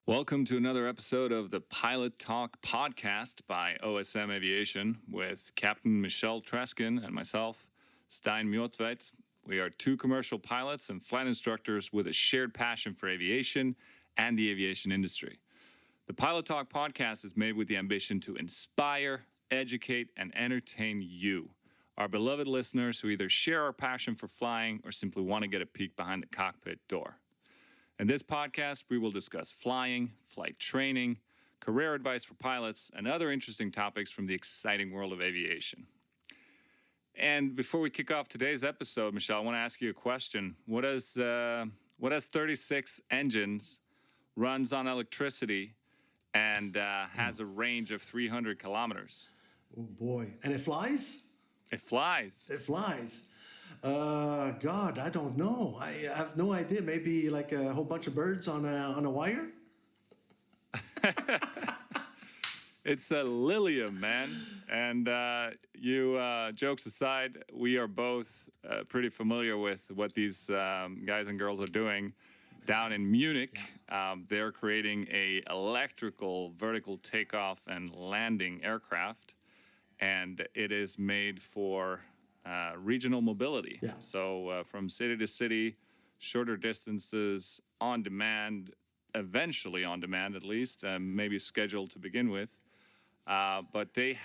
Welcome to another episode of the Pilot Talk podcast by OSM Aviation with Captain Michelle Treskin and myself, Stein Mjotvedt. We are two commercial pilots and flight instructors with a shared passion for aviation and the aviation industry. The Pilot Talk podcast is made with the ambition to inspire, educate, and entertain you, our beloved listeners who either share our passion for flying or simply want to get a peek behind the cockpit door. In this podcast, we will discuss flying, flight training, career advice for pilots, and other interesting topics from the exciting world of aviation. And before we kick off today's episode, Michelle, I want to ask you a question. What has 36 engines, runs on electricity, and has a range of 300 kilometers? Oh boy. And it flies? It flies. It flies. God, I don't know. I have no idea. Maybe like a whole bunch of birds on a wire? It's a Lilium, man. And jokes aside, we are both pretty familiar with what these guys and girls are doing down in Munich. Yeah. They're creating a electrical vertical takeoff and landing aircraft, and it is made for regional mobility. Yeah. So from city to city, shorter distances, on demand, eventually on demand at least, maybe scheduled to begin with. But they've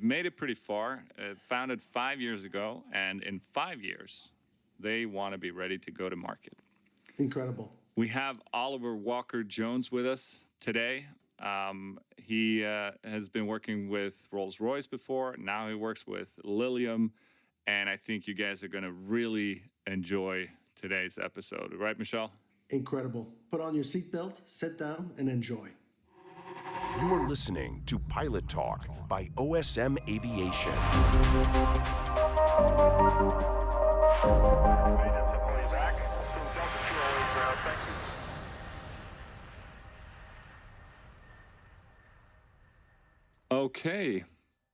made it pretty far, founded 5 years ago, and in 5 years, they want to be ready to go to market. Incredible. We have Oliver Walker-Jones with us today. He has been working with Rolls-Royce before. Now he works with Lilium. And I think you guys are going to really enjoy today's episode. Right, Michelle? Incredible. Put on your seatbelt, sit down, and enjoy. You are listening to Pilot Talk by OSM Aviation. Okay,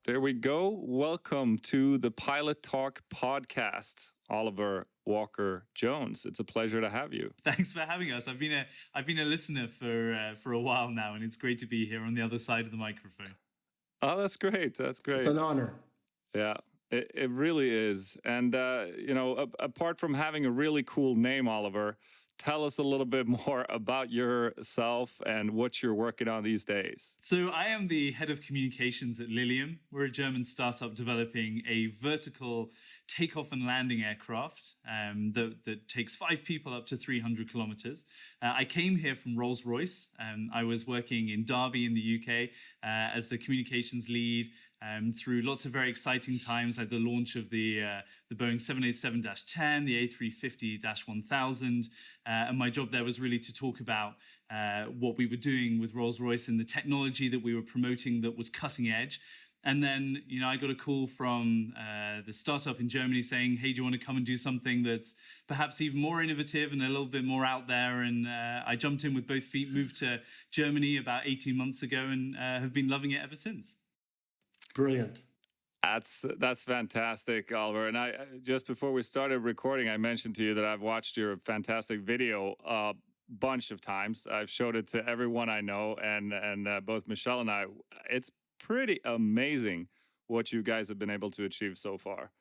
there we go. Welcome to the Pilot Talk podcast, Oliver Walker-Jones. It's a pleasure to have you. Thanks for having us. I've been a listener for a while now, and it's great to be here on the other side of the microphone. Oh, that's great. That's great. It's an honor. Yeah, it really is. And apart from having a really cool name, Oliver, tell us a little bit more about yourself and what you're working on these days. So I am the head of communications at Lilium. We're a German startup developing a vertical takeoff and landing aircraft that takes 5 people up to 300 kilometers. I came here from Rolls-Royce. I was working in Derby in the UK as the communications lead through lots of very exciting times, like the launch of the Boeing 787-10, the A350-1000. And my job there was really to talk about what we were doing with Rolls-Royce and the technology that we were promoting that was cutting edge. And then, I got a call from the startup in Germany saying, hey, do you want to come and do something that's perhaps even more innovative and a little bit more out there? And I jumped in with both feet, moved to Germany about 18 months ago and have been loving it ever since. Brilliant. That's fantastic, Oliver. And I just before we started recording, I mentioned to you that I've watched your fantastic video a bunch of times. I've showed it to everyone I know, and both Michelle and I. It's pretty amazing what you guys have been able to achieve so far.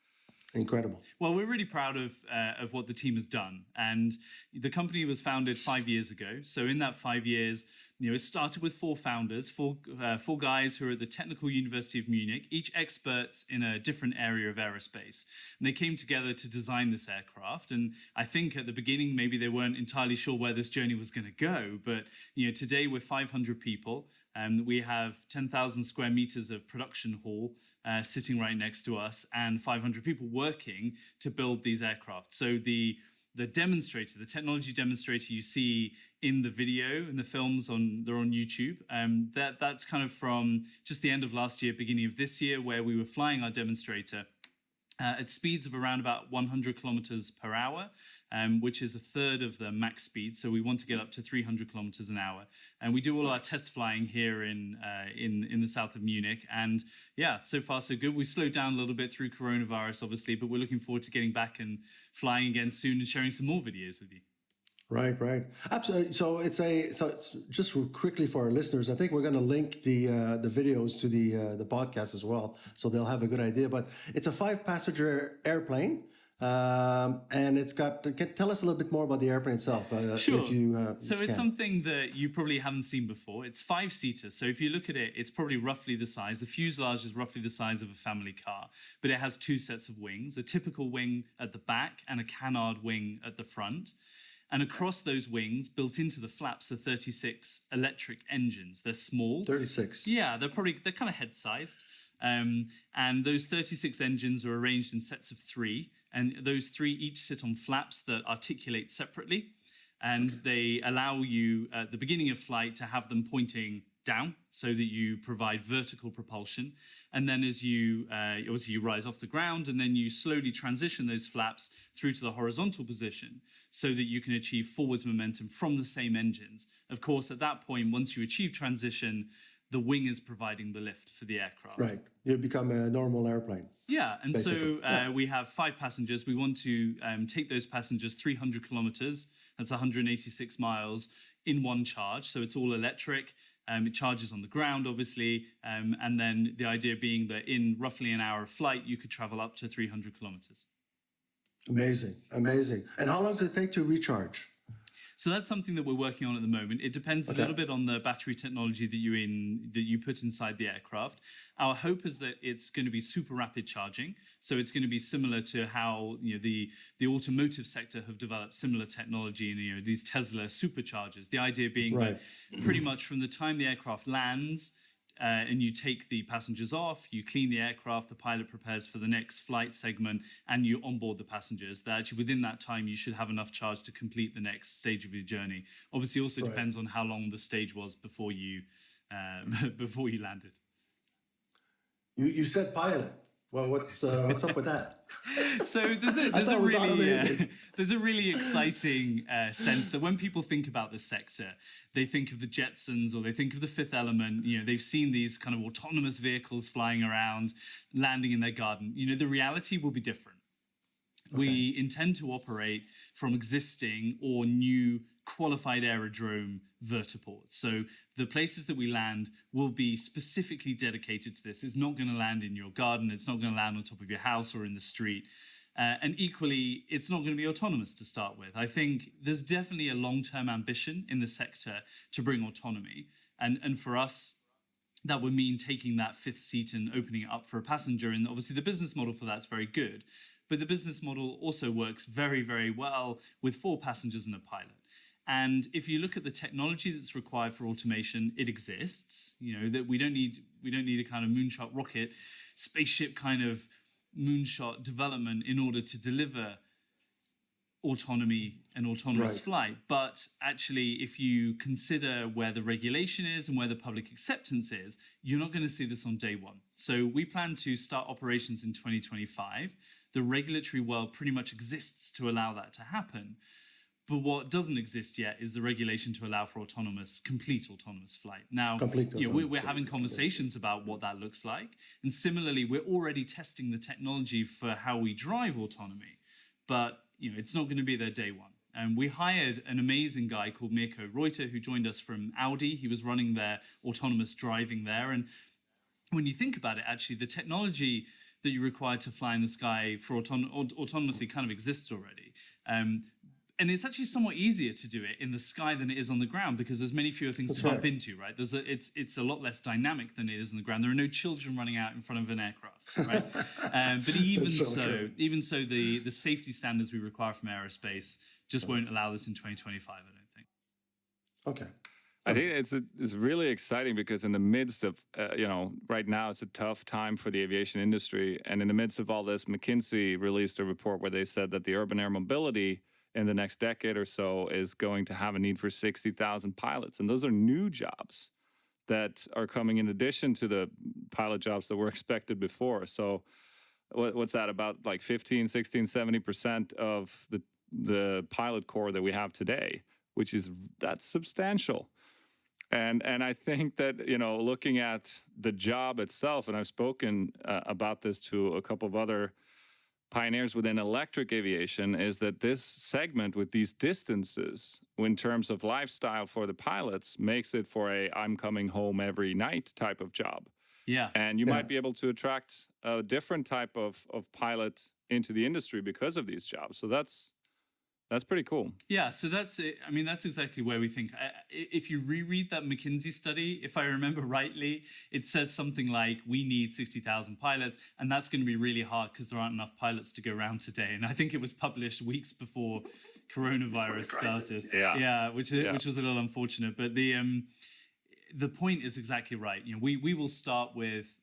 Incredible. Well, we're really proud of what the team has done. And the company was founded 5 years ago. So in that 5 years, it started with 4 founders, four guys who are at the Technical University of Munich, each experts in a different area of aerospace. And they came together to design this aircraft. And I think at the beginning, maybe they weren't entirely sure where this journey was going to go. But today we're 500 people. We have 10,000 square meters of production hall sitting right next to us and 500 people working to build these aircraft. So the demonstrator, the technology demonstrator you see in the video, in the films they're on YouTube, that's kind of from just the end of last year, beginning of this year, where we were flying our demonstrator at speeds of around about 100 kilometers per hour, which is a third of the max speed. So we want to get up to 300 kilometers an hour. And we do all our test flying here in the south of Munich. And yeah, so far so good. We slowed down a little bit through coronavirus, obviously, but we're looking forward to getting back and flying again soon and sharing some more videos with you. Right, right. Absolutely. So it's just quickly for our listeners. I think we're going to link the videos to the podcast as well, so they'll have a good idea. But it's a 5-passenger airplane, and it's got. Tell us a little bit more about the airplane itself, Sure. if you. So if you it's can. something that you probably haven't seen before. It's 5-seater. So if you look at it, it's probably roughly the size. The fuselage is roughly the size of a family car, but it has 2 sets of wings: a typical wing at the back and a canard wing at the front. And across those wings, built into the flaps, are 36 electric engines. They're small. 36. Yeah, they're kind of head-sized. And those 36 engines are arranged in sets of 3. And those 3 each sit on flaps that articulate separately. And they allow you, at the beginning of flight, to have them pointing down so that you provide vertical propulsion. And then as you, obviously you rise off the ground, and then you slowly transition those flaps through to the horizontal position so that you can achieve forwards momentum from the same engines. Of course, at that point, once you achieve transition, the wing is providing the lift for the aircraft. Right. You become a normal airplane. Yeah, and basically. so we have 5 passengers. We want to take those passengers 300 kilometers. That's 186 miles in one charge. So it's all electric. It charges on the ground, obviously. And then the idea being that in roughly an hour of flight, you could travel up to 300 kilometers. Amazing, amazing. And how long does it take to recharge? So that's something that we're working on at the moment. It depends a little bit on the battery technology that you put inside the aircraft. Our hope is that it's going to be super rapid charging. So it's going to be similar to how the automotive sector have developed similar technology, and these Tesla superchargers. The idea being that pretty much from the time the aircraft lands, and you take the passengers off, you clean the aircraft, the pilot prepares for the next flight segment, and you onboard the passengers. That actually within that time, you should have enough charge to complete the next stage of your journey. Obviously, also depends on how long the stage was before you landed. You said pilot. Well, what's up with that? So there's a really exciting sense that when people think about this sector, they think of the Jetsons or they think of the Fifth Element. They've seen these kind of autonomous vehicles flying around, landing in their garden. The reality will be different. Okay. We intend to operate from existing or new qualified aerodrome vertiports. So the places that we land will be specifically dedicated to this. It's not going to land in your garden. It's not going to land on top of your house or in the street. And equally, it's not going to be autonomous to start with. I think there's definitely a long-term ambition in the sector to bring autonomy. And for us, that would mean taking that 5th seat and opening it up for a passenger. And obviously the business model for that's very good. But the business model also works very, very well with 4 passengers and a pilot. And if you look at the technology that's required for automation, it exists. That we don't need a kind of moonshot rocket, spaceship kind of moonshot development in order to deliver autonomy and autonomous flight. But actually, if you consider where the regulation is and where the public acceptance is, you're not going to see this on day one. So we plan to start operations in 2025. The regulatory world pretty much exists to allow that to happen. But what doesn't exist yet is the regulation to allow for complete autonomous flight. Now, we're having conversations about what that looks like. And similarly, we're already testing the technology for how we drive autonomy. But, it's not going to be there day one. And we hired an amazing guy called Mirko Reuter, who joined us from Audi. He was running their autonomous driving there. And when you think about it, actually, the technology that you require to fly in the sky for autonomously kind of exists already. And it's actually somewhat easier to do it in the sky than it is on the ground because there's many fewer things to bump into, right? It's a lot less dynamic than it is on the ground. There are no children running out in front of an aircraft, right? But even so, the safety standards we require from aerospace just won't allow this in 2025, I don't think. Okay. I think it's really exciting because in the midst of, right now it's a tough time for the aviation industry. And in the midst of all this, McKinsey released a report where they said that the urban air mobility in the next decade or so is going to have a need for 60,000 pilots. And those are new jobs that are coming in addition to the pilot jobs that were expected before. So what's that, about like 15, 16, 70% of the pilot corps that we have today, that's substantial. And I think that, looking at the job itself, and I've spoken about this to a couple of other pioneers within electric aviation is that this segment with these distances, in terms of lifestyle for the pilots, makes it for a I'm coming home every night type of job. Yeah. And you might be able to attract a different type of pilot into the industry because of these jobs. So that's pretty cool. Yeah, so that's it. I mean, that's exactly where we think. If you reread that McKinsey study, if I remember rightly, it says something like we need 60,000 pilots, and that's going to be really hard because there aren't enough pilots to go around today. And I think it was published weeks before coronavirus started. Yeah, which was a little unfortunate. But the point is exactly right. You know, we will start with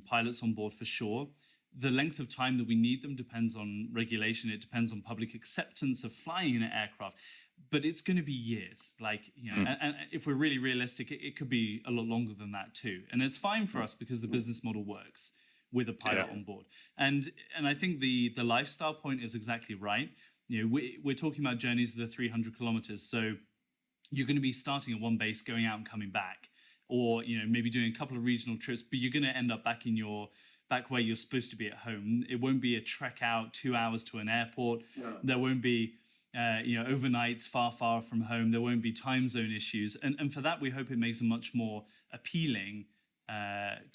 pilots on board for sure. The length of time that we need them depends on regulation. It depends on public acceptance of flying in an aircraft. But it's going to be years. Like, you know, and if we're really realistic, it could be a lot longer than that too. And it's fine for us because the business model works with a pilot on board. And I think the lifestyle point is exactly right. You know, we're talking about journeys that are 300 kilometers. So you're going to be starting at one base, going out and coming back, or, you know, maybe doing a couple of regional trips, but you're going to end up back where you're supposed to be at home. It won't be a trek out 2 hours to an airport. No. There won't be, overnights far from home. There won't be time zone issues. And for that, we hope it makes a much more appealing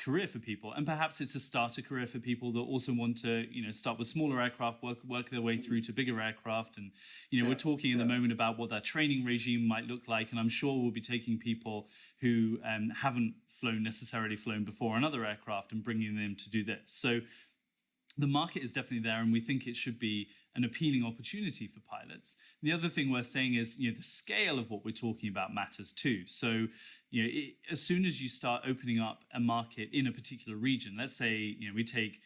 career for people. And perhaps it's a starter career for people that also want to, you know, start with smaller aircraft, work their way through to bigger aircraft. And, you know, we're talking in the moment about what that training regime might look like. And I'm sure we'll be taking people who haven't necessarily flown before on other aircraft and bringing them to do this. So the market is definitely there, and we think it should be an appealing opportunity for pilots. The other thing worth saying is, you know, the scale of what we're talking about matters too. So, you know, as soon as you start opening up a market in a particular region, let's say, you know, we take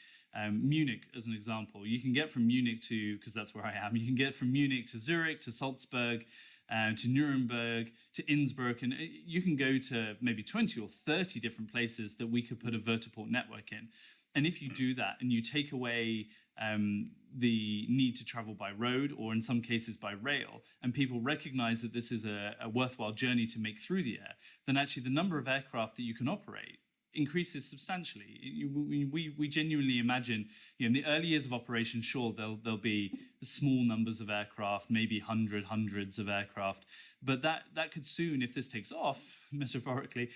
Munich as an example. You can get from Munich to, because that's where I am, you can get from Munich to Zurich, to Salzburg, to Nuremberg, to Innsbruck, and you can go to maybe 20 or 30 different places that we could put a vertiport network in. And if you do that and you take away the need to travel by road, or in some cases by rail, and people recognize that this is a worthwhile journey to make through the air, then actually the number of aircraft that you can operate increases substantially. We genuinely imagine, you know, in the early years of operation, sure, there'll be small numbers of aircraft, maybe hundreds of aircraft, but that could soon, if this takes off, metaphorically,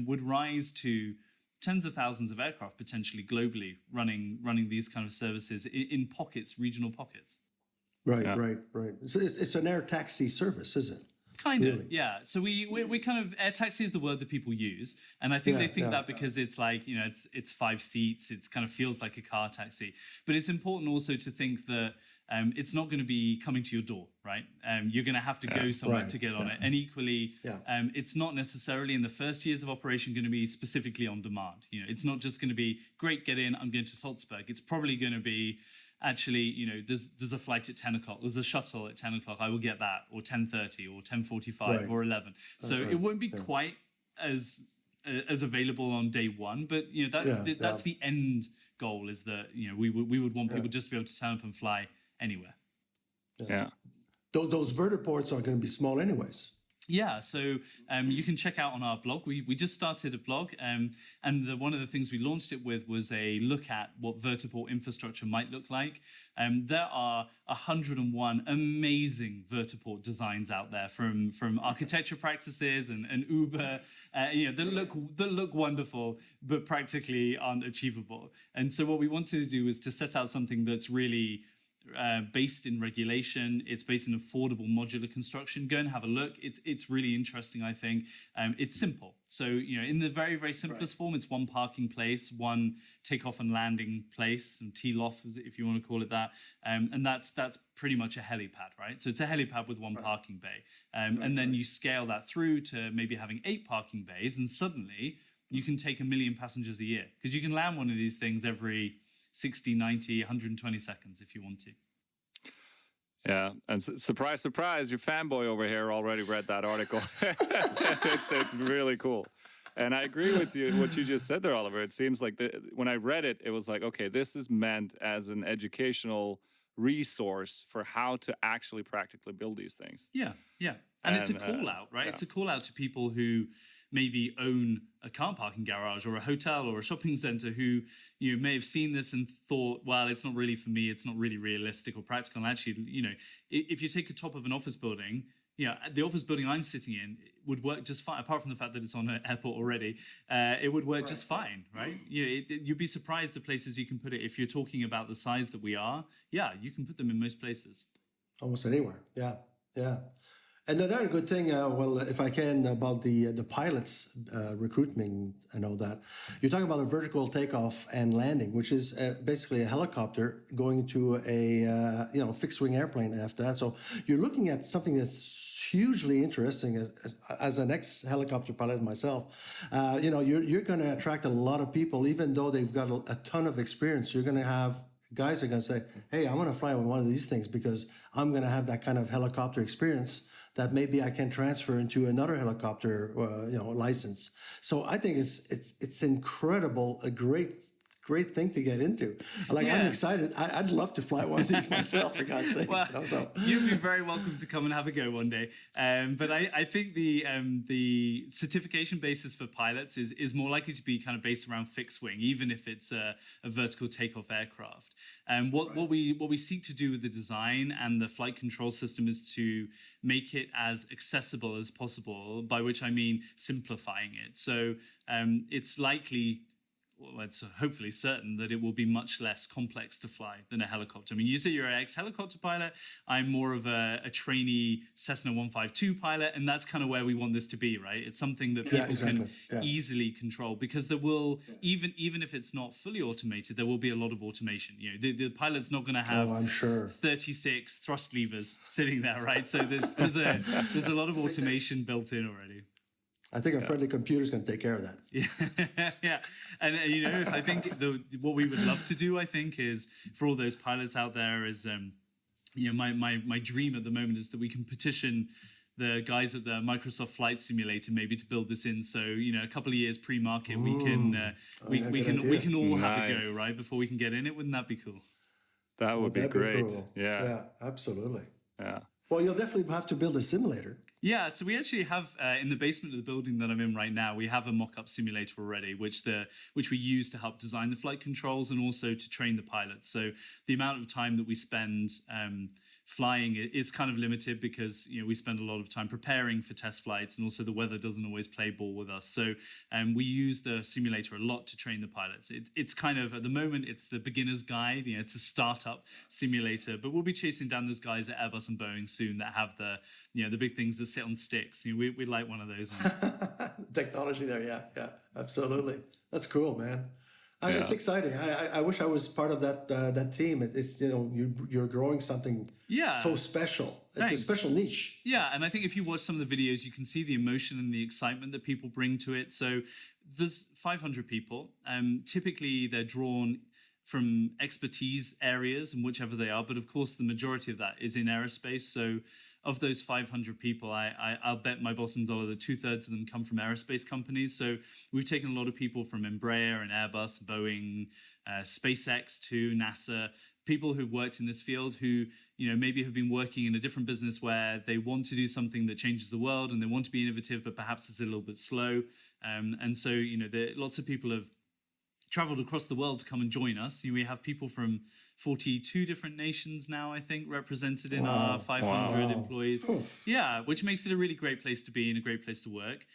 would rise to tens of thousands of aircraft potentially globally running these kind of services in pockets, regional pockets. Right. So it's an air taxi service, is it? Kind of, yeah. So we kind of, air taxi is the word that people use, and I think they think that because it's like, you know, it's 5 seats, it's kind of feels like a car taxi. But it's important also to think that it's not going to be coming to your door, right? You're going to have to go somewhere to get on it. And equally, it's not necessarily in the first years of operation going to be specifically on demand. You know, it's not just going to be, great, get in, I'm going to Salzburg. It's probably going to be, actually, you know, there's a flight at 10 o'clock, there's a shuttle at 10 o'clock, I will get that, or 10:30, or 10:45, or 11. So it won't be quite as available on day one, but, you know, that's the end goal, is that, you know, we would want people just to be able to turn up and fly anywhere. Yeah. Those vertiports are going to be small anyways. Yeah, so you can check out on our blog. We just started a blog, and one of the things we launched it with was a look at what vertiport infrastructure might look like. There are 101 amazing vertiport designs out there, from architecture practices and Uber, you know, that look wonderful, but practically aren't achievable. And so what we wanted to do was to set out something that's really based in regulation. It's based in affordable modular construction. Go and have a look. It's really interesting, I think. It's simple. So, you know, in the very, very simplest form, it's one parking place, one takeoff and landing place, and TLOF, if you want to call it that. And that's pretty much a helipad, right? So it's a helipad with one parking bay. And then you scale that through to maybe having 8 parking bays, and suddenly you can take 1 million passengers a year, because you can land one of these things every 60, 90, 120 seconds if you want to. Yeah, and surprise, surprise, your fanboy over here already read that article. it's really cool. And I agree with you, what you just said there, Oliver. It seems like when I read it, it was like, okay, this is meant as an educational resource for how to actually practically build these things. Yeah. And it's a call out, right? It's a call out to people who maybe own a car parking garage or a hotel or a shopping center who may have seen this and thought, well, it's not really for me. It's not really realistic or practical. And actually, if you take the top of an office building, the office building I'm sitting in would work just fine, apart from the fact that it's on an airport already. It would work just fine, right? You'd be surprised the places you can put it. If you're talking about the size that we are, you can put them in most places. Almost anywhere, yeah. And another good thing, if I can, about the pilots recruitment and all that. You're talking about a vertical takeoff and landing, which is basically a helicopter going to a fixed wing airplane after that. So you're looking at something that's hugely interesting. As an ex-helicopter pilot myself, you're going to attract a lot of people, even though they've got a ton of experience. You're going to have guys are going to say, hey, I want to fly with one of these things because I'm going to have that kind of helicopter experience that maybe I can transfer into another helicopter, license. So I think it's incredible, a great thing to get into. I'm excited. I'd love to fly one of these myself, for God's sake. Well, you'd be very welcome to come and have a go one day. But I think the certification basis for pilots is more likely to be kind of based around fixed wing, even if it's a vertical takeoff aircraft. And what we seek to do with the design and the flight control system is to make it as accessible as possible, by which I mean simplifying it. So it's likely, it's hopefully certain that it will be much less complex to fly than a helicopter. I mean, you say you're an ex-helicopter pilot. I'm more of a trainee Cessna 152 pilot, and that's kind of where we want this to be, right? It's something that people can easily control, because there will, even if it's not fully automated, there will be a lot of automation. The pilot's not going to have 36 thrust levers sitting there, right? So there's a lot of automation built in already. I think a friendly computer is going to take care of that. Yeah. And, I think what we would love to do, I think, is for all those pilots out there is, my dream at the moment is that we can petition the guys at the Microsoft Flight Simulator maybe to build this in. So, a couple of years pre-market, we can all have a go, right, before we can get in it. Wouldn't that be cool? That would be great. Cool. Yeah, absolutely. Yeah. Well, you'll definitely have to build a simulator. Yeah, so we actually have in the basement of the building that I'm in right now, we have a mock-up simulator already, which we use to help design the flight controls and also to train the pilots. So the amount of time that we spend flying is kind of limited because we spend a lot of time preparing for test flights, and also the weather doesn't always play ball with us. So we use the simulator a lot to train the pilots. It's kind of, at the moment, it's the beginner's guide. It's a startup simulator, but we'll be chasing down those guys at Airbus and Boeing soon that have the big things that sit on sticks. We'd like one of those ones. Technology there, yeah, absolutely. That's cool, man. It's exciting. I wish I was part of that team. It's you're growing something so special. It's a special niche. Yeah, and I think if you watch some of the videos, you can see the emotion and the excitement that people bring to it. So there's 500 people. Typically, they're drawn from expertise areas, and whichever they are. But of course, the majority of that is in aerospace. So of those 500 people, I'll bet my bottom dollar that 2/3 of them come from aerospace companies. So we've taken a lot of people from Embraer and Airbus, Boeing, SpaceX too, NASA, people who've worked in this field who, maybe have been working in a different business where they want to do something that changes the world and they want to be innovative, but perhaps it's a little bit slow. And so, lots of people have traveled across the world to come and join us. We have people from 42 different nations now, I think, represented in our 500 employees. Yeah, which makes it a really great place to be and a great place to work.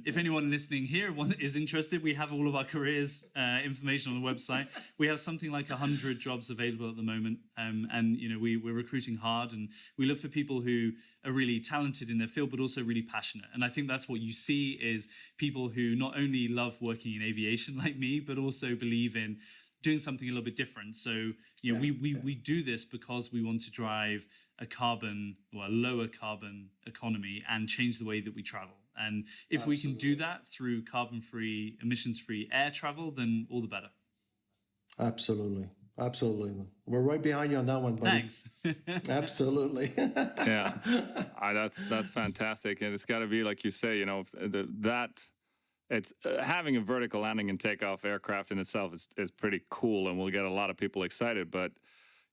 If anyone listening here is interested, we have all of our careers information on the website. We have something like 100 jobs available at the moment. And we're recruiting hard, and we look for people who are really talented in their field, but also really passionate. And I think that's what you see is people who not only love working in aviation like me, but also believe in doing something a little bit different. So, we do this because we want to drive a lower carbon economy and change the way that we travel. And if we can do that through carbon-free, emissions-free air travel, then all the better. Absolutely. We're right behind you on that one, buddy. Thanks. Absolutely. Yeah, that's fantastic, and it's got to be like you say. It's having a vertical landing and takeoff aircraft in itself is pretty cool, and we'll get a lot of people excited. But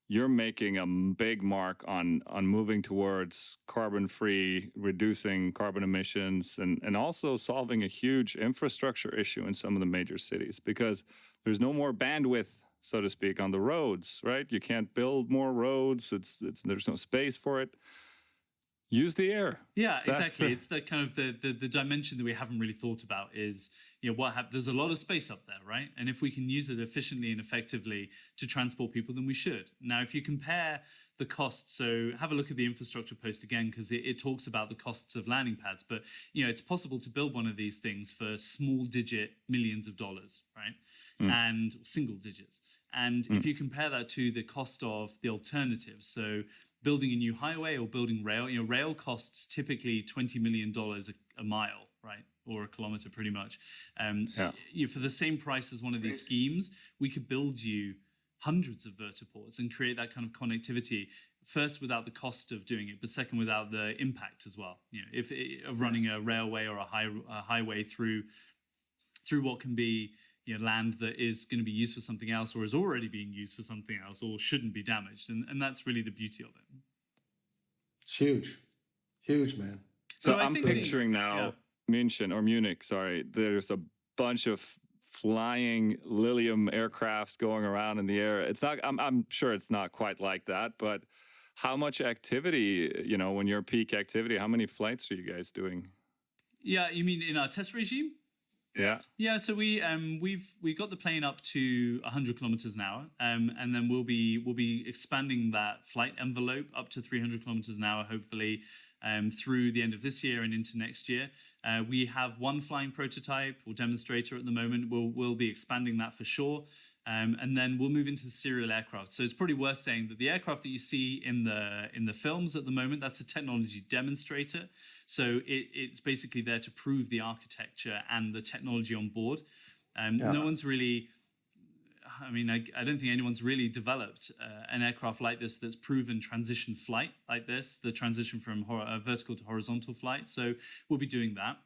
you're making a big mark on moving towards carbon-free, reducing carbon emissions, and also solving a huge infrastructure issue in some of the major cities, because there's no more bandwidth, so to speak, on the roads, right? You can't build more roads. It's there's no space for it. Use the air. Yeah, exactly. It's the kind of the dimension that we haven't really thought about is, there's a lot of space up there, right? And if we can use it efficiently and effectively to transport people, then we should. Now, if you compare the costs, so have a look at the infrastructure post again, because it talks about the costs of landing pads. But, it's possible to build one of these things for small digit millions of dollars, right? And single digits. And if you compare that to the cost of the alternatives, so building a new highway or building rail, rail costs typically $20 million a mile, right? Or a kilometer, pretty much. For the same price as one of these schemes, we could build you hundreds of vertiports and create that kind of connectivity. First, without the cost of doing it, but second, without the impact as well. Of running a railway or a highway through what can be land that is going to be used for something else, or is already being used for something else, or shouldn't be damaged, and that's really the beauty of it. It's huge, man. So I'm picturing now Munich. Sorry, there's a bunch of flying Lilium aircraft going around in the air. It's not. I'm sure it's not quite like that, but how much activity? When you're peak activity, how many flights are you guys doing? Yeah, you mean in our test regime? Yeah. So we got the plane up to 100 kilometers an hour, and then we'll be expanding that flight envelope up to 300 kilometers an hour, hopefully, through the end of this year and into next year. We have one flying prototype or demonstrator at the moment. We'll be expanding that for sure. And then we'll move into the serial aircraft. So it's probably worth saying that the aircraft that you see in the films at the moment, that's a technology demonstrator. So it's basically there to prove the architecture and the technology on board. No one's really, I don't think anyone's really developed an aircraft like this that's proven transition flight like this, the transition from vertical to horizontal flight. So we'll be doing that.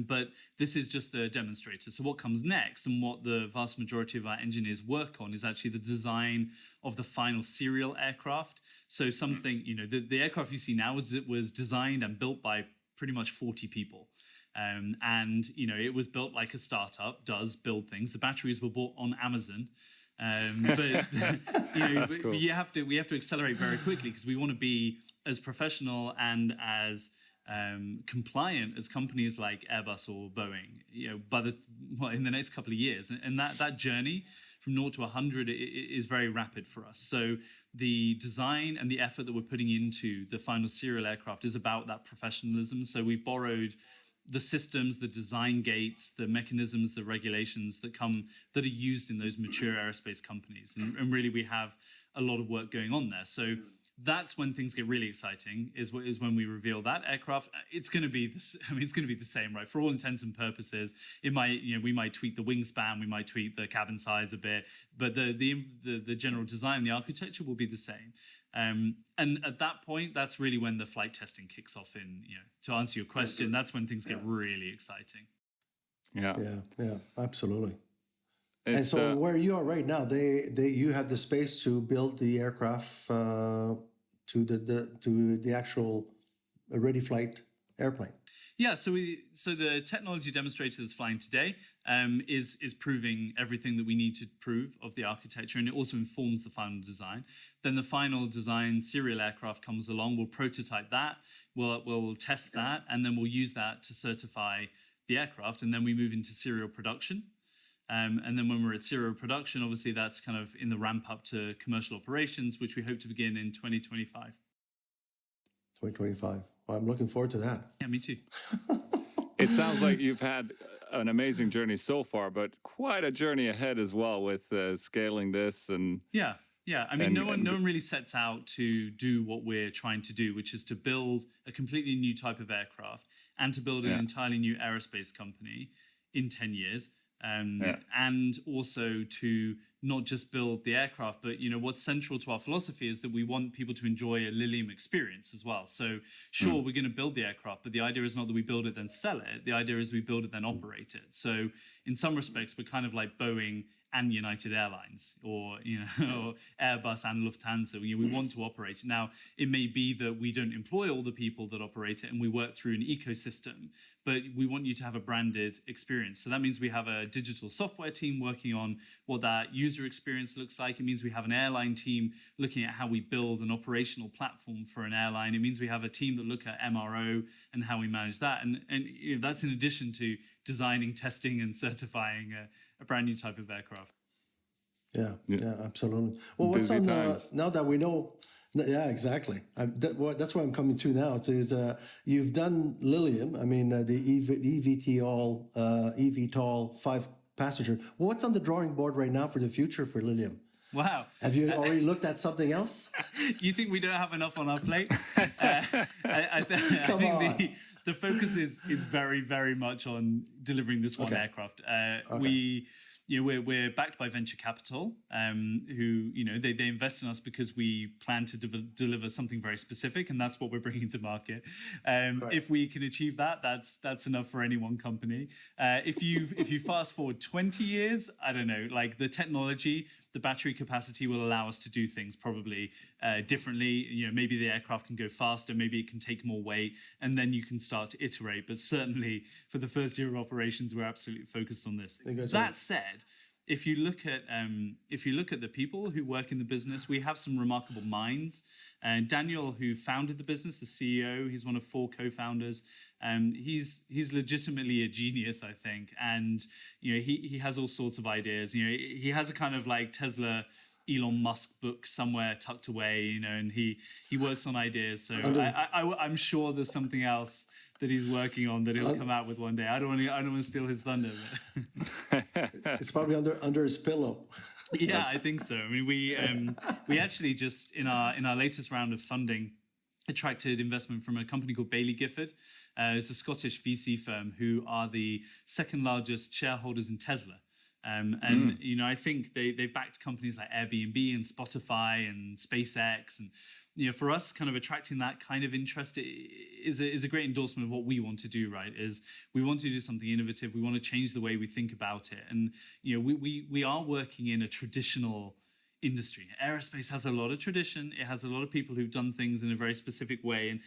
But this is just the demonstrator. So what comes next, and what the vast majority of our engineers work on, is actually the design of the final serial aircraft. So something, the aircraft you see now was designed and built by pretty much 40 people. And it was built like a startup does build things. The batteries were bought on Amazon. Cool. We have to accelerate very quickly, because we want to be as professional and as compliant as companies like Airbus or Boeing, in the next couple of years. And that journey from 0 to 100 is very rapid for us. So the design and the effort that we're putting into the final serial aircraft is about that professionalism. So we borrowed the systems, the design gates, the mechanisms, the regulations that are used in those mature aerospace companies. And really, we have a lot of work going on there. So that's when things get really exciting, is when we reveal that aircraft. It's going to be it's going to be the same, right? For all intents and purposes, it might, we might tweak the wingspan, we might tweak the cabin size a bit, but the general design, the architecture will be the same. And at that point, that's really when the flight testing kicks off. To answer your question, that's when things get really exciting. Yeah, absolutely. And so where you are right now, you have the space to build the aircraft to the actual ready flight airplane. Yeah, so the technology demonstrator that's flying today is proving everything that we need to prove of the architecture, and it also informs the final design. Then the final design serial aircraft comes along. We'll prototype that, we'll test that, and then we'll use that to certify the aircraft, and then we move into serial production. And then when we're at serial production, obviously that's kind of in the ramp up to commercial operations, which we hope to begin in 2025. 2025. Well, I'm looking forward to that. Yeah, me too. It sounds like you've had an amazing journey so far, but quite a journey ahead as well with scaling this. And yeah. No one really sets out to do what we're trying to do, which is to build a completely new type of aircraft and to build an entirely new aerospace company in 10 years. And also to not just build the aircraft, but what's central to our philosophy is that we want people to enjoy a Lilium experience as well. So sure, we're going to build the aircraft, but the idea is not that we build it then sell it. The idea is we build it then operate it. So in some respects, we're kind of like Boeing and United Airlines, or or Airbus and Lufthansa. We want to operate it. Now, it may be that we don't employ all the people that operate it, and we work through an ecosystem, but we want you to have a branded experience. So that means we have a digital software team working on what that user experience looks like. It means we have an airline team looking at how we build an operational platform for an airline. It means we have a team that look at MRO and how we manage that. And that's in addition to designing, testing, and certifying a brand new type of aircraft. Yeah, absolutely. Well, what's on now that we know? Yeah, exactly. That's where I'm coming to now. Is you've done Lilium. I mean, the EVTOL 5-passenger. Well, what's on the drawing board right now for the future for Lilium? Wow. Have you already looked at something else? You think we don't have enough on our plate? I think the focus is very, very much on delivering this one aircraft. We're backed by venture capital, who they invest in us because we plan to deliver something very specific, and that's what we're bringing to market. If we can achieve that, that's enough for any one company. If you fast forward 20 years, I don't know, like the technology, the battery capacity will allow us to do things probably differently. Maybe the aircraft can go faster, maybe it can take more weight, and then you can start to iterate. But certainly for the first year of operations, we're absolutely focused on this. That said, if you look at the people who work in the business, we have some remarkable minds. Daniel, who founded the business, the CEO, he's one of 4 co-founders. He's legitimately a genius, I think, and he has all sorts of ideas. He has a kind of like Tesla, Elon Musk book somewhere tucked away, and he works on ideas. So I'm sure there's something else that he's working on that he'll come out with one day. I don't want to steal his thunder. It's probably under his pillow. Yeah, I think so. I mean, we actually just in our latest round of funding attracted investment from a company called Baillie Gifford. It's a Scottish VC firm who are the second largest shareholders in Tesla. I think they backed companies like Airbnb and Spotify and SpaceX, and for us, kind of attracting that kind of interest is a great endorsement of what we want to do. Right? Is we want to do something innovative. We want to change the way we think about it, and we are working in a traditional industry. Aerospace has a lot of tradition. It has a lot of people who've done things in a very specific way, and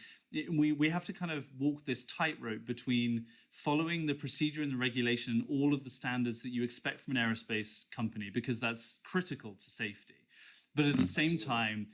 we have to kind of walk this tightrope between following the procedure and the regulation and all of the standards that you expect from an aerospace company, because that's critical to safety. But at the same time,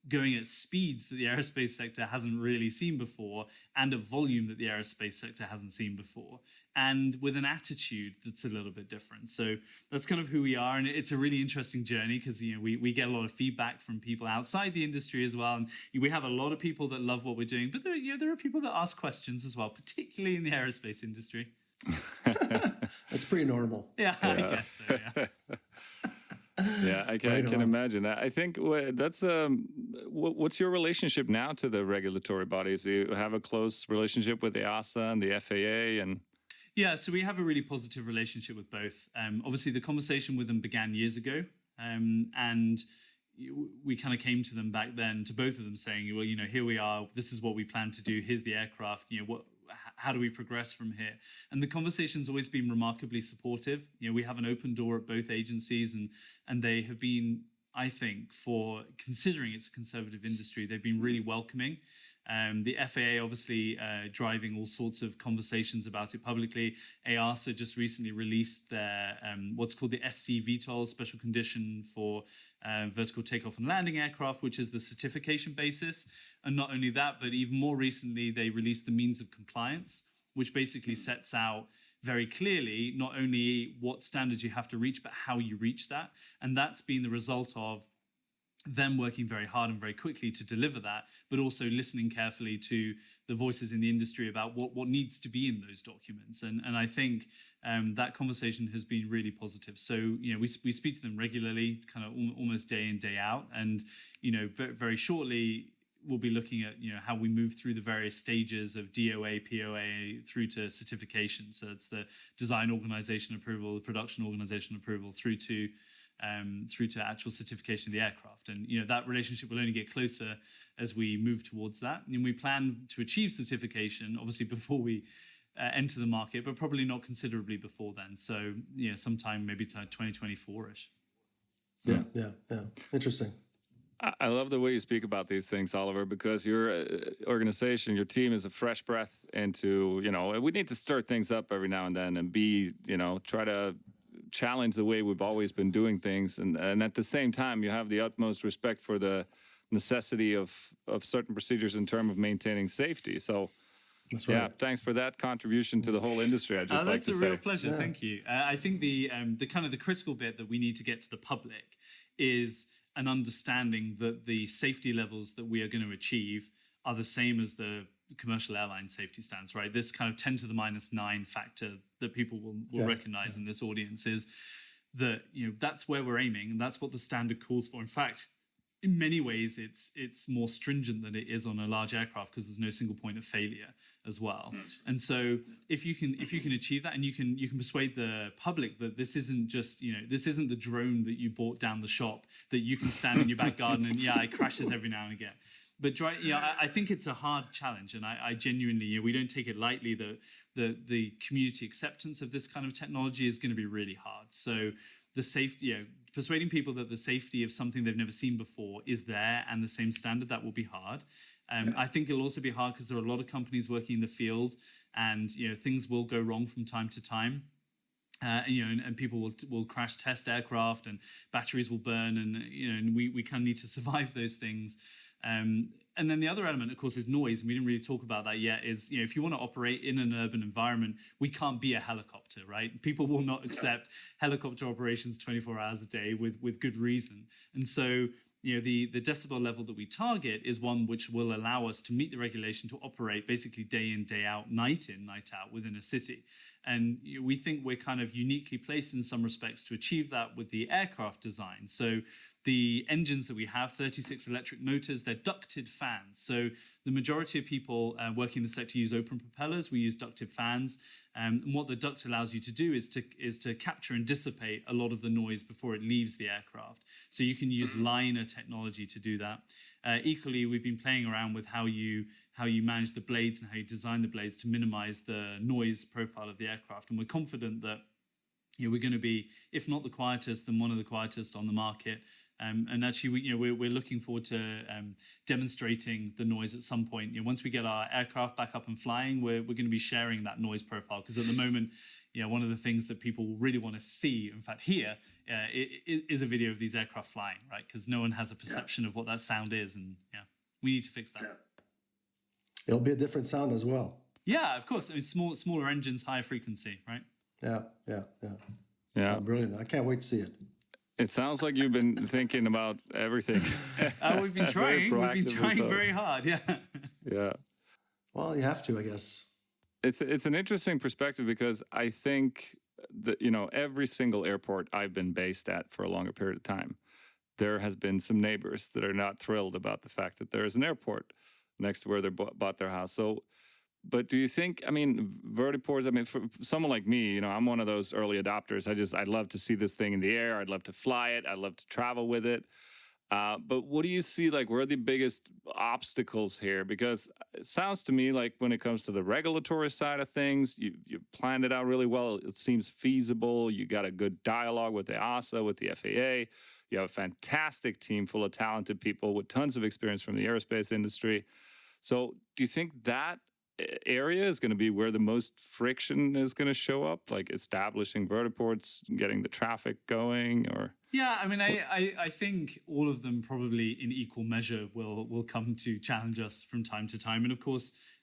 going at speeds that the aerospace sector hasn't really seen before, and a volume that the aerospace sector hasn't seen before, and with an attitude that's a little bit different. So that's kind of who we are, and it's a really interesting journey because we get a lot of feedback from people outside the industry as well, and we have a lot of people that love what we're doing, but there are people that ask questions as well, particularly in the aerospace industry. That's pretty normal. Yeah, I guess so, yeah. Yeah, I can imagine that. I think that's what's your relationship now to the regulatory bodies? Do you have a close relationship with the EASA and the FAA? And yeah, so we have a really positive relationship with both. Obviously, the conversation with them began years ago, and we kind of came to them back then, to both of them, saying, well, here we are. This is what we plan to do. Here's the aircraft. How do we progress from here? And the conversation's always been remarkably supportive. We have an open door at both agencies, and they have been, I think, for considering it's a conservative industry, they've been really welcoming. The FAA obviously driving all sorts of conversations about it publicly. EASA just recently released their what's called the SC EVTOL, special condition for vertical takeoff and landing aircraft, which is the certification basis. And not only that, but even more recently, they released the means of compliance, which basically sets out very clearly not only what standards you have to reach, but how you reach that. And that's been the result of them working very hard and very quickly to deliver that, but also listening carefully to the voices in the industry about what needs to be in those documents. And I think that conversation has been really positive. So, we speak to them regularly, kind of almost day in, day out. And, very shortly, we'll be looking at how we move through the various stages of DOA, POA through to certification. So it's the design organization approval, the production organization approval, through to actual certification of the aircraft. And that relationship will only get closer as we move towards that. And we plan to achieve certification, obviously, before we enter the market, but probably not considerably before then. So, sometime maybe to 2024-ish. Yeah. Interesting. I love the way you speak about these things, Oliver, because your organization, your team is a fresh breath into, we need to stir things up every now and then and try to challenge the way we've always been doing things. And at the same time, you have the utmost respect for the necessity of certain procedures in terms of maintaining safety. So, that's right. Yeah, thanks for that contribution to the whole industry. I'd just like to say. That's a real pleasure. Yeah. Thank you. I think the critical bit that we need to get to the public is an understanding that the safety levels that we are going to achieve are the same as the commercial airline safety standards, right? This kind of 10 to the minus 9 factor that people will recognize in this audience is that, that's where we're aiming, and that's what the standard calls for. In fact, in many ways, it's more stringent than it is on a large aircraft because there's no single point of failure as well. And so if you can achieve that, and you can persuade the public that this isn't just this isn't the drone that you bought down the shop that you can stand in your back garden and it crashes every now and again. But I think it's a hard challenge, and I genuinely we don't take it lightly. The community acceptance of this kind of technology is going to be really hard. So the safety, persuading people that the safety of something they've never seen before is there and the same standard, that will be hard. I think it'll also be hard because there are a lot of companies working in the field, and things will go wrong from time to time. And people will crash test aircraft, and batteries will burn, and we kind of need to survive those things. And then the other element, of course, is noise. And we didn't really talk about that yet. Is if you want to operate in an urban environment, we can't be a helicopter, right? People will not accept helicopter operations 24 hours a day with good reason. And so the decibel level that we target is one which will allow us to meet the regulation to operate basically day in, day out, night in, night out within a city. And we think we're kind of uniquely placed in some respects to achieve that with the aircraft design. So the engines that we have, 36 electric motors, they're ducted fans. So the majority of people working in the sector use open propellers. We use ducted fans. And what the duct allows you to do is to capture and dissipate a lot of the noise before it leaves the aircraft. So you can use liner technology to do that. Equally, we've been playing around with how you manage the blades and how you design the blades to minimize the noise profile of the aircraft. And we're confident that we're going to be, if not the quietest, then one of the quietest on the market. And actually, we're looking forward to demonstrating the noise at some point. Once we get our aircraft back up and flying, we're going to be sharing that noise profile, because at the moment, one of the things that people really want to see, in fact, hear, is a video of these aircraft flying, right? Because no one has a perception of what that sound is, and we need to fix that. It'll be a different sound as well. Yeah, of course. I mean, smaller engines, higher frequency, right? Yeah. Brilliant. I can't wait to see it. It sounds like you've been thinking about everything. We've been trying. We've been trying very hard. Yeah. Yeah. Well, you have to, I guess. It's an interesting perspective, because I think that every single airport I've been based at for a longer period of time, there has been some neighbors that are not thrilled about the fact that there is an airport next to where they bought their house. So. But do you think, vertiports, for someone like me, I'm one of those early adopters. I'd love to see this thing in the air. I'd love to fly it. I'd love to travel with it. But what do you see, where are the biggest obstacles here? Because it sounds to me like when it comes to the regulatory side of things, you planned it out really well. It seems feasible. You got a good dialogue with the EASA, with the FAA. You have a fantastic team full of talented people with tons of experience from the aerospace industry. So do you think that area is going to be where the most friction is going to show up, like establishing vertiports, getting the traffic going? Or I think all of them probably in equal measure will come to challenge us from time to time. And of course,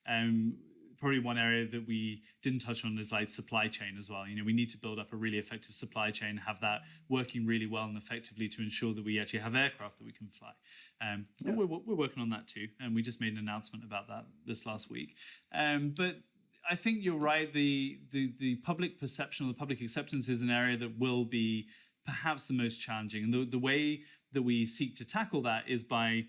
probably one area that we didn't touch on is supply chain as well. We need to build up a really effective supply chain, have that working really well and effectively to ensure that we actually have aircraft that we can fly. But we're working on that too, and we just made an announcement about that this last week. But I think you're right. The public perception or the public acceptance is an area that will be perhaps the most challenging. And the way that we seek to tackle that is by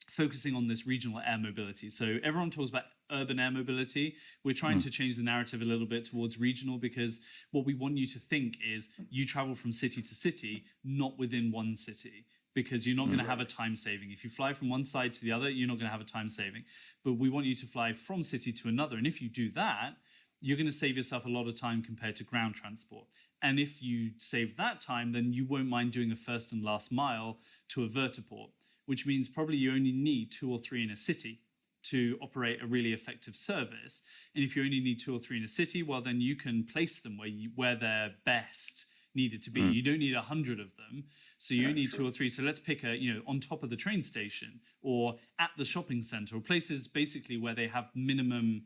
focusing on this regional air mobility. So everyone talks about urban air mobility. We're trying to change the narrative a little bit towards regional, because what we want you to think is you travel from city to city, not within one city, because you're not going to have a time saving. If you fly from one side to the other, you're not going to have a time saving. But we want you to fly from city to another. And if you do that, you're going to save yourself a lot of time compared to ground transport. And if you save that time, then you won't mind doing a first and last mile to a vertiport, which means probably you only need 2 or 3 in a city to operate a really effective service. And if you only need 2 or 3 in a city, well, then you can place them where they're best needed to be. You don't need 100 of them, so you only need 2 or 3. So let's pick on top of the train station or at the shopping center, or places basically where they have minimum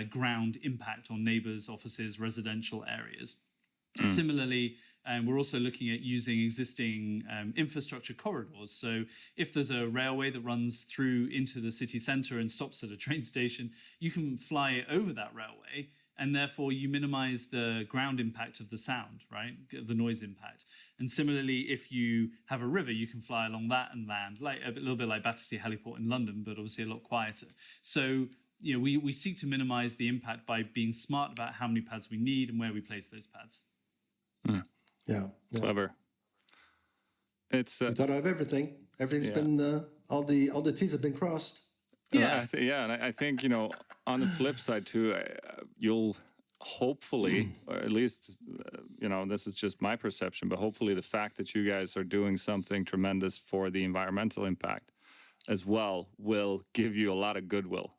ground impact on neighbors, offices, residential areas. Similarly, we're also looking at using existing infrastructure corridors. So if there's a railway that runs through into the city centre and stops at a train station, you can fly over that railway, and therefore you minimize the ground impact of the sound, right? The noise impact. And similarly, if you have a river, you can fly along that and land, like a little bit like Battersea Heliport in London, but obviously a lot quieter. So we seek to minimize the impact by being smart about how many pads we need and where we place those pads. Yeah. Clever. It's We thought of everything. Everything's been all the T's have been crossed. and I think on the flip side too, you'll hopefully, or at least this is just my perception, but hopefully the fact that you guys are doing something tremendous for the environmental impact as well will give you a lot of goodwill.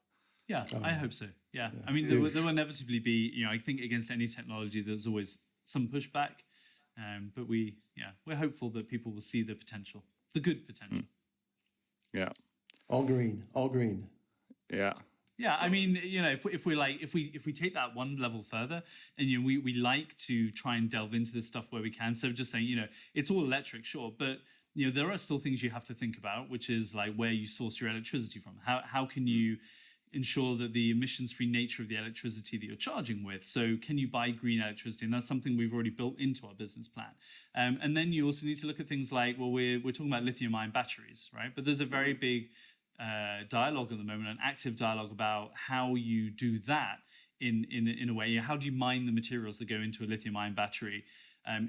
Yeah, I hope so. Yeah. I mean, there will inevitably be, I think against any technology, there's always some pushback. But we're hopeful that people will see the potential, the good potential. Yeah. All green. Yeah. Yeah, I mean, if we take that one level further, and we like to try and delve into this stuff where we can. So just saying, it's all electric, sure, but there are still things you have to think about, which is like where you source your electricity from. How can you ensure that the emissions-free nature of the electricity that you're charging with? So can you buy green electricity? And that's something we've already built into our business plan. And then you also need to look at things like, well, we're talking about lithium-ion batteries, right? But there's a very big dialogue at the moment, an active dialogue about how you do that in a way. How do you mine the materials that go into a lithium-ion battery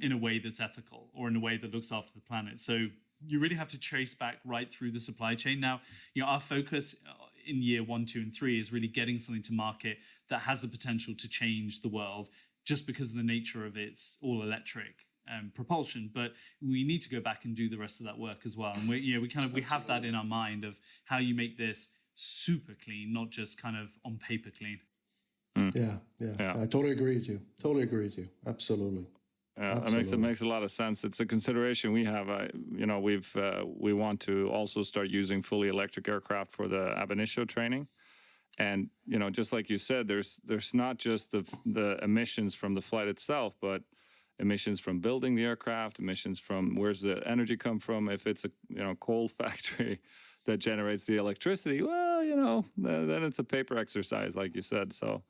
in a way that's ethical or in a way that looks after the planet? So you really have to trace back right through the supply chain. Now, our focus in year 1, 2, and 3 is really getting something to market that has the potential to change the world just because of the nature of its all-electric propulsion. But we need to go back and do the rest of that work as well. And we have that in our mind of how you make this super clean, not just kind of on paper clean. Yeah. I totally agree with you. Absolutely. It makes a lot of sense. It's a consideration we have. We want to also start using fully electric aircraft for the ab initio training, and just like you said, there's not just the emissions from the flight itself, but emissions from building the aircraft, emissions from where's the energy come from. If it's a coal factory that generates the electricity, well, then it's a paper exercise, like you said. So,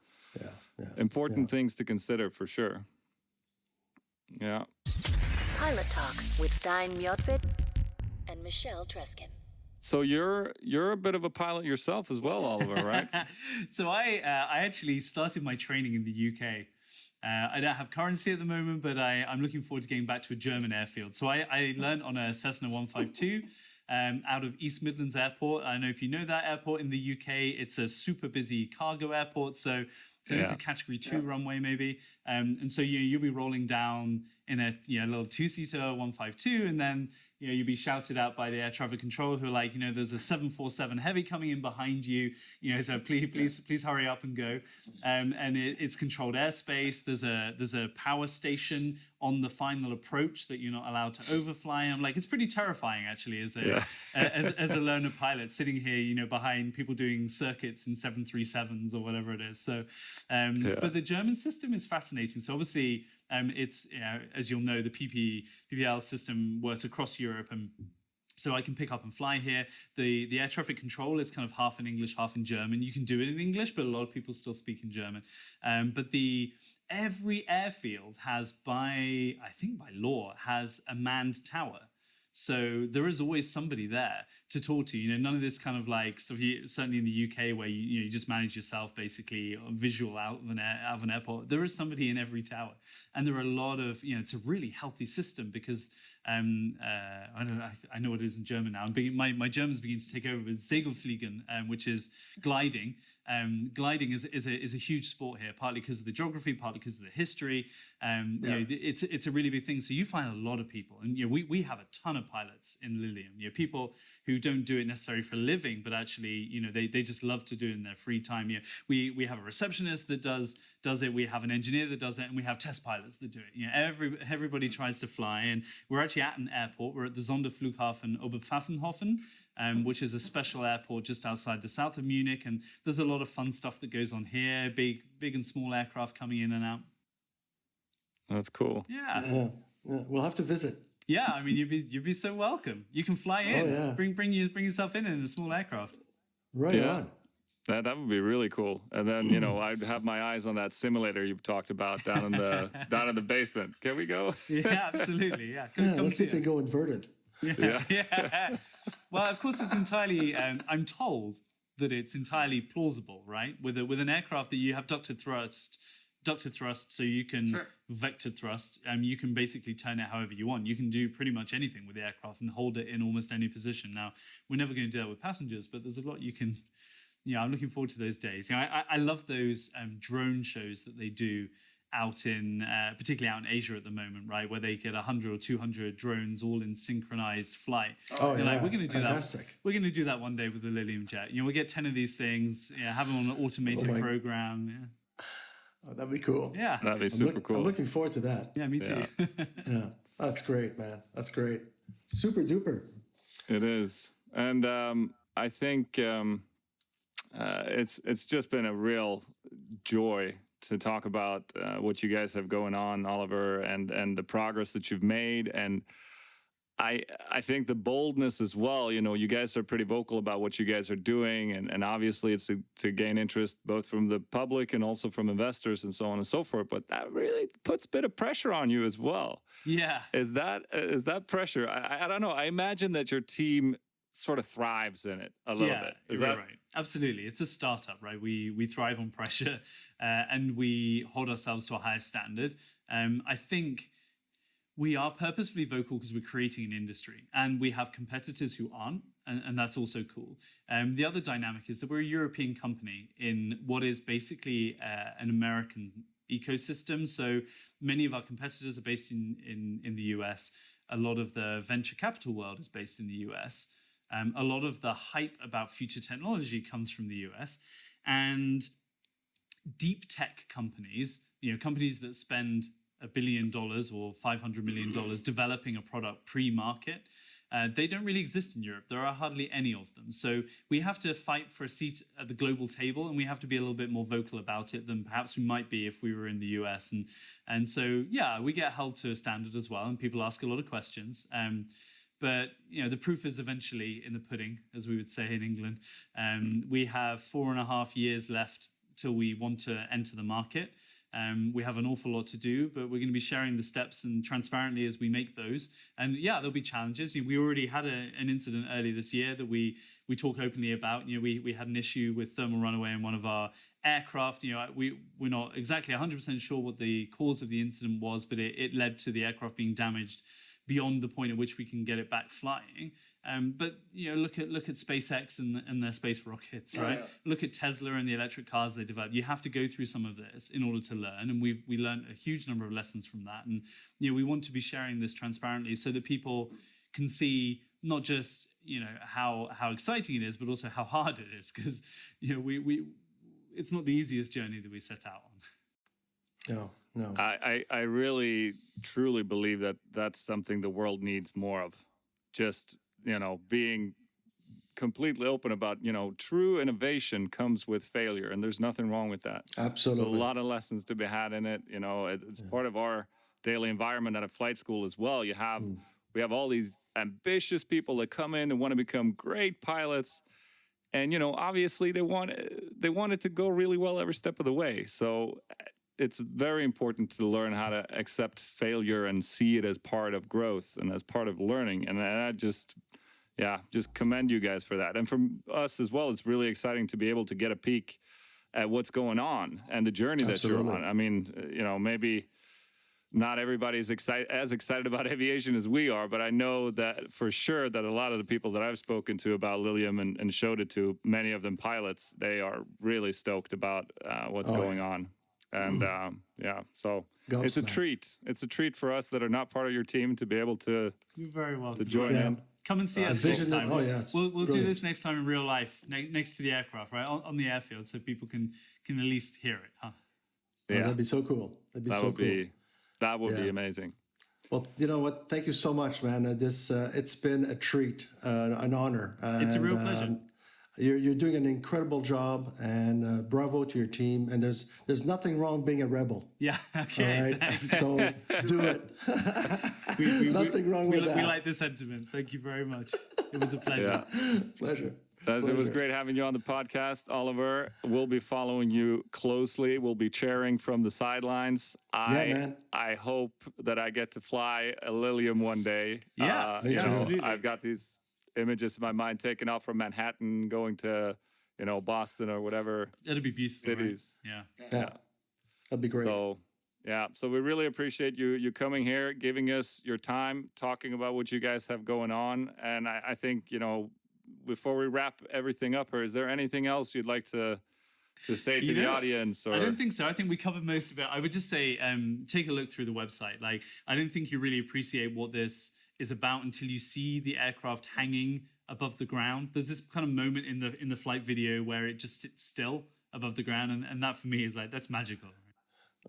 important things to consider for sure. Yeah. Pilot Talk with Stein Mjotvid and Michelle Treskin. So you're a bit of a pilot yourself as well, Oliver, right? So I actually started my training in the UK. I don't have currency at the moment, but I'm looking forward to getting back to a German airfield. So I learned on a Cessna 152 out of East Midlands Airport. I don't know if you know that airport in the UK. It's a super busy cargo airport. So it's a category 2 runway maybe. And so you'll be rolling down in a little 2-seater 152, and then you'll be shouted out by the air traffic controller who are like, there's a 747 Heavy coming in behind you, so please hurry up and go. And it's controlled airspace. There's a power station on the final approach that you're not allowed to overfly. I'm like, it's pretty terrifying actually as a learner pilot sitting here, behind people doing circuits in 737s or whatever it is. So, but the German system is fascinating. So obviously, it's as you'll know, the PPL system works across Europe, and so I can pick up and fly here. The air traffic control is kind of half in English, half in German. You can do it in English, but a lot of people still speak in German. But every airfield has, by law, has a manned tower. So there is always somebody there to talk to. None of this kind of like stuff. Certainly in the UK, where you just manage yourself basically visual out of an airport. There is somebody in every tower, and there are a lot of it's a really healthy system because I know what it is in German now. My German's beginning to take over with Segelfliegen, which is gliding. Gliding is a huge sport here, partly because of the geography, partly because of the history. You know, it's a really big thing. So you find a lot of people, and you know, we have a ton of pilots in Lilium. You know, people who don't do it necessarily for a living, but actually, you know, they just love to do it in their free time. You know, we have a receptionist that does it. We have an engineer that does it, and we have test pilots that do it. You know, everybody tries to fly, and we're actually at an airport. We're at the Sonderflughafen Oberpfaffenhofen, which is a special airport just outside the south of Munich, and there's a lot of fun stuff that goes on here. Big and small aircraft coming in and out. That's cool. Yeah. We'll have to visit. Yeah, I mean, you'd be so welcome. You can fly in. Oh, yeah. Bring yourself in a small aircraft. Right on. That would be really cool. And then, you know, I'd have my eyes on that simulator you talked about down in the basement. Can we go? Yeah, absolutely. Yeah. Come Let's see if see they us. go inverted. Yeah. Well, of course, it's entirely. I'm told that it's entirely plausible, right? With an aircraft that you have ducted thrust, so you can vector thrust. You can basically turn it however you want. You can do pretty much anything with the aircraft and hold it in almost any position. Now, we're never going to do that with passengers, but there's a lot you can. Yeah, I'm looking forward to those days. You know, I love those drone shows that they do out in, particularly out in Asia at the moment, right, where they get 100 or 200 drones all in synchronized flight. Oh, They're yeah. like, we're going to do Fantastic. that. We're going to do that one day with the Lilium Jet. You know, we'll get 10 of these things. Yeah, have them on an automated program. Yeah. Oh, that'd be cool. Yeah. That'd be super cool. I'm looking forward to that. Yeah, me too. Yeah, that's great, man. That's great. Super duper. It is. And I think it's just been a real joy to talk about what you guys have going on, Oliver, and the progress that you've made. And I think the boldness as well, you know, you guys are pretty vocal about what you guys are doing. And obviously it's to gain interest both from the public and also from investors and so on and so forth. But that really puts a bit of pressure on you as well. Yeah. Is that pressure? I don't know. I imagine that your team sort of thrives in it a little bit. Is that right? Absolutely. It's a startup, right? We thrive on pressure and we hold ourselves to a higher standard. I think we are purposefully vocal because we're creating an industry and we have competitors who aren't, and that's also cool. The other dynamic is that we're a European company in what is basically an American ecosystem. So many of our competitors are based in the US. A lot of the venture capital world is based in the US. A lot of the hype about future technology comes from the US, and deep tech companies, you know, companies that spend $1 billion or $500 million developing a product pre-market, they don't really exist in Europe. There are hardly any of them. So we have to fight for a seat at the global table, and we have to be a little bit more vocal about it than perhaps we might be if we were in the US. And so, yeah, we get held to a standard as well, and people ask a lot of questions. But, you know, the proof is eventually in the pudding, as we would say in England. We have 4.5 years left till we want to enter the market. We have an awful lot to do, but we're going to be sharing the steps and transparently as we make those. And yeah, there'll be challenges. You know, we already had an incident earlier this year that we talk openly about. You know, we had an issue with thermal runaway in one of our aircraft. You know, we're not exactly 100% sure what the cause of the incident was, but it led to the aircraft being damaged beyond the point at which we can get it back flying. But you know, look at SpaceX and their space rockets, right? Yeah. Look at Tesla and the electric cars they developed. You have to go through some of this in order to learn, and we learned a huge number of lessons from that. And you know, we want to be sharing this transparently so that people can see not just, you know, how exciting it is, but also how hard it is, because you know, we it's not the easiest journey that we set out on. No. I really, truly believe that that's something the world needs more of. Just, you know, being completely open about, you know, true innovation comes with failure, and there's nothing wrong with that. Absolutely. There's a lot of lessons to be had in it. You know, it's part of our daily environment at a flight school as well. We have all these ambitious people that come in and want to become great pilots. And, you know, obviously they want it to go really well every step of the way. So it's very important to learn how to accept failure and see it as part of growth and as part of learning. And I just commend you guys for that. And from us as well, it's really exciting to be able to get a peek at what's going on and the journey that you're on. I mean, you know, maybe not everybody's as excited about aviation as we are, but I know that for sure that a lot of the people that I've spoken to about Lilium and showed it to, many of them pilots, they are really stoked about what's going on. And so it's a treat. It's a treat for us that are not part of your team to be able to, You're very welcome. to join in. Come and see us next time. We'll do brilliant. this next time in real life, next to the aircraft, right? On the airfield, so people can at least hear it, huh? Yeah, that'd be so cool. That'd be so cool. That would be amazing. Well, you know what? Thank you so much, man. It's been a treat, an honor. It's a real pleasure. You're doing an incredible job, and bravo to your team. And there's nothing wrong being a rebel. Yeah. Okay. All right. Thanks. So do it. Nothing wrong with that. We like the sentiment. Thank you very much. It was a pleasure. Yeah. Pleasure. It was great having you on the podcast, Oliver. We'll be following you closely. We'll be cheering from the sidelines. I hope that I get to fly a Lilium one day. Yeah, absolutely. I've got these images in my mind taken off from Manhattan, going to, Boston or whatever. That'd be beautiful. Cities. Right? Yeah. That'd be great. So we really appreciate you coming here, giving us your time, talking about what you guys have going on. And I think, before we wrap everything up here, is there anything else you'd like to say to the audience? Or? I don't think so. I think we covered most of it. I would just say, take a look through the website. Like, I don't think you really appreciate what this is about until you see the aircraft hanging above the ground. There's this kind of moment in the flight video where it just sits still above the ground, and that for me is like, that's magical.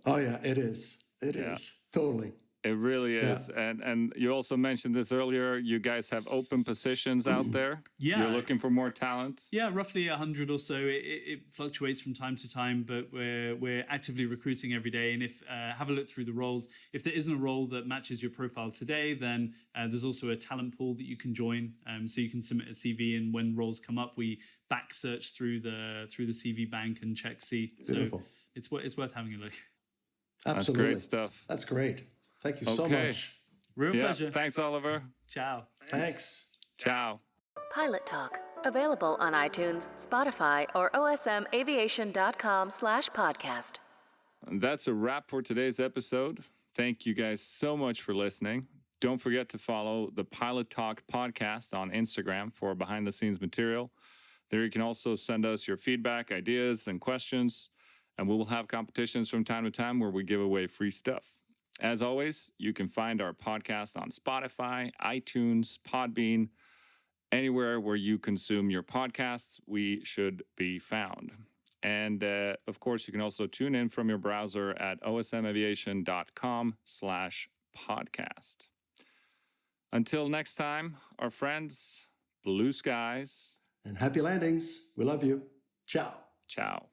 Oh yeah, it is. It is totally. It really is. Yeah. And you also mentioned this earlier. You guys have open positions out there. Yeah. You're looking for more talent. Yeah, roughly 100 or so. It fluctuates from time to time, but we're actively recruiting every day. And if have a look through the roles. If there isn't a role that matches your profile today, then there's also a talent pool that you can join. So you can submit a CV, and when roles come up, we back search through the CV bank and check see. Beautiful. So it's worth having a look. Absolutely. That's great stuff. That's great. Thank you so much. Real pleasure. Thanks, Oliver. Ciao. Thanks. Ciao. Pilot Talk, available on iTunes, Spotify, or osmaviation.com/podcast. And that's a wrap for today's episode. Thank you guys so much for listening. Don't forget to follow the Pilot Talk podcast on Instagram for behind-the-scenes material. There you can also send us your feedback, ideas, and questions, and we will have competitions from time to time where we give away free stuff. As always, you can find our podcast on Spotify, iTunes, Podbean, anywhere where you consume your podcasts, we should be found. And of course, you can also tune in from your browser at osmaviation.com/podcast. Until next time, our friends, blue skies. And happy landings. We love you. Ciao. Ciao.